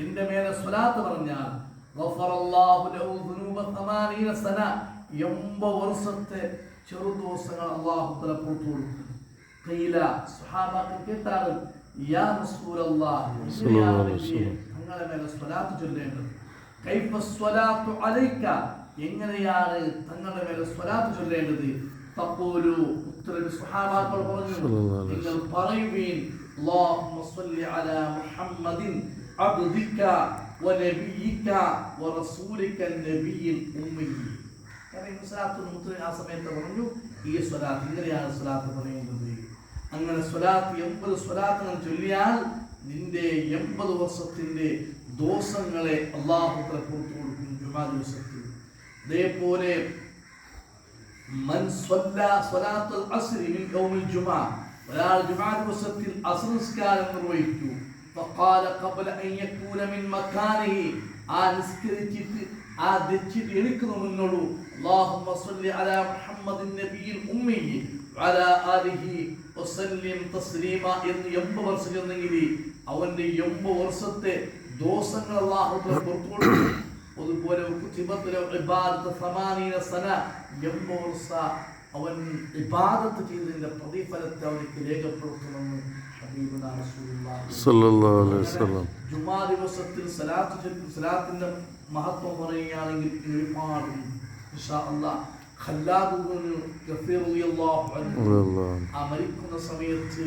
എന്റെ മേലെ സ്വലാത്ത് പറഞ്ഞാൽ ഗഫറല്ലാഹു ലഹു ദുനൂബ 80 സന 80 വർഷത്തെ ചെറുദോഷങ്ങൾ അല്ലാഹു തആല പുറത്തു കൊടുക്കും. ഖീല സ്വഹാബാക്കൾ കേട്ടാൽ യാ റസൂലല്ലാഹ് തങ്ങളുടെ മേലെ സ്വലാത്ത് ചൊല്ലേണ്ടത്. കൈഫ സ്വലാത്തു അലൈക എങ്ങനെയാണ് തങ്ങളുടെ മേലെ സ്വലാത്ത് ചൊല്ലേണ്ടത്? തഖൂലു ഉത്തരം സ്വഹാബാക്കൾ പറഞ്ഞു, നിങ്ങൾ പറയുവീൻ അല്ലാഹുമ്മ സ്വല്ലി അലാ മുഹമ്മദിൻ അബ്ദിക വനബിയിക വറസൂലിക നബിയിൽ ഉമ്മി. ആ സമയത്ത് പറഞ്ഞു ഈ സ്വലാത്ത് ഇങ്ങനെയാണ് സ്വലാത്ത് പറയുന്നത്. അങ്ങനെ സ്വലാത്ത് 80 സ്വലാത്തുകൾ ചൊല്ലിയാൽ നിന്റെ 80 വർഷത്തിന്റെ ദോഷങ്ങളെ അല്ലാഹു തആല പുറത്തു കൊടുക്കും ജുമാ ദിവസത്തിൽ. അതേപോലെ മൻ സ്വല്ല സ്വലാത്തുൽ അസ്രി മിൻ യൗമിൽ ജുമാ, ഒരാൾ ജുമാ ദിവസത്തിൽ അസ്ർ നിസ്കാരം നിർവഹിച്ചു. فقال قبل ان يكون من مكانه ആ നിസ്കരിച്ചിട്ട് ആ ദച്ചിട്ട് എണിക്കുന്നു മുന്നോളൂ اللهم صل على محمد النبي الأمي وعلى آله وسلم تسليما എന്ന് 80 വർഷം ചെന്നെങ്കിൽ അവന്റെ 80 വർഷത്തെ ദോഷങ്ങൾ അല്ലാഹു തആല പുറത്തു കൊടുക്കും. അതുപോലെ കുതിബത്തുൽ ഇബാദത്ത് 80 സന 80 വർഷം അവൻ ഇബാദത്ത് ചെയ്തതിന്റെ പ്രതിഫലത്തെ അവർക്ക് രേഖപ്പെടുത്തുമെന്ന് ഹബീബുനാ റസൂലുള്ളാഹി സ്വല്ലല്ലാഹു അലൈഹി വസല്ലം. ജുമാ ദിവസത്തിൽ സലാത്തിന്റെ മഹത്വം പറയുകയാണെങ്കിൽ ഒരുപാട് ഇൻഷാ അല്ലാഹ് ഖല്ലാദ് ഇബ്നു ഗഫീർ റളിയല്ലാഹു അൻഹു ആ മരിക്കുന്ന സമയത്ത്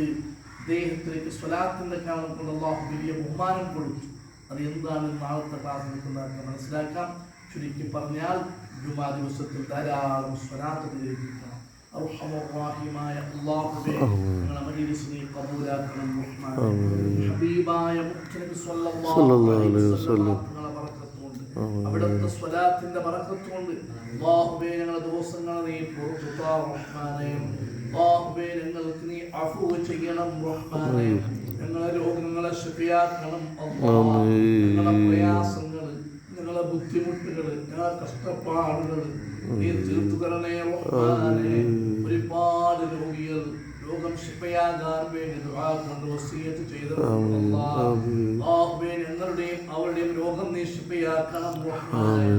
അദ്ദേഹത്തിലേക്ക് സ്വലാത്തിന്റെ കാരണം കൊണ്ട് അല്ലാഹു വലിയ ബഹുമാനം കൊടുത്തു. അത് എന്താണ് നാളത്തെ ക്ലാസ് എടുക്കുന്നതൊക്കെ മനസ്സിലാക്കാം. ചുരുക്കി പറഞ്ഞാൽ ജുമാ ദിവസത്തിൽ ധാരാളം സ്വലാത്ത് ചൊല്ലിക്കണം. അർഹമുർ-റഹീമായ അല്ലാഹുവേ ഞങ്ങളുടെ മജ്‌ലിസിനെ ഖബൂലാക്കണം റഹ്മാനേ. ഹബീബായ മുഹമ്മദ് സ്വല്ലല്ലാഹു അലൈഹി വസല്ലം അവിടുത്തെ സ്വലാത്തിന്റെ ബറക്കത്ത് കൊണ്ട് അല്ലാഹുവേ ഞങ്ങളുടെ ദോഷങ്ങളെ നീ പുറത്തു താ റഹ്മാനേ. അല്ലാഹുവേ ഞങ്ങൾക്ക് നീ അഫ്വ ചെയ്യണം റഹ്മാനേ. ഞങ്ങളുടെ രോഗങ്ങളെ ശിഫയാക്കണം അല്ലാഹ്. ഞങ്ങളുടെ പ്രയാസങ്ങൾ, ഞങ്ങളുടെ ബുദ്ധിമുട്ടുകൾ, ഞങ്ങളുടെ കഷ്ടപ്പാടുകൾ നീ തീർത്തു തരണേ റഹ്മാനേ. ഒരുപാട് രോഗികൾ രോഗം ശിഫയാകാൻ വേണ്ടി ദുആ കൊണ്ട് വസിയത്ത് ചെയ്തവരുണ്ട് അല്ലാഹ്. അല്ലാഹുവേ ഞങ്ങളുടെയും അവരുടെയും രോഗം നീ ശിഫയാക്കണം റഹ്മാനേ.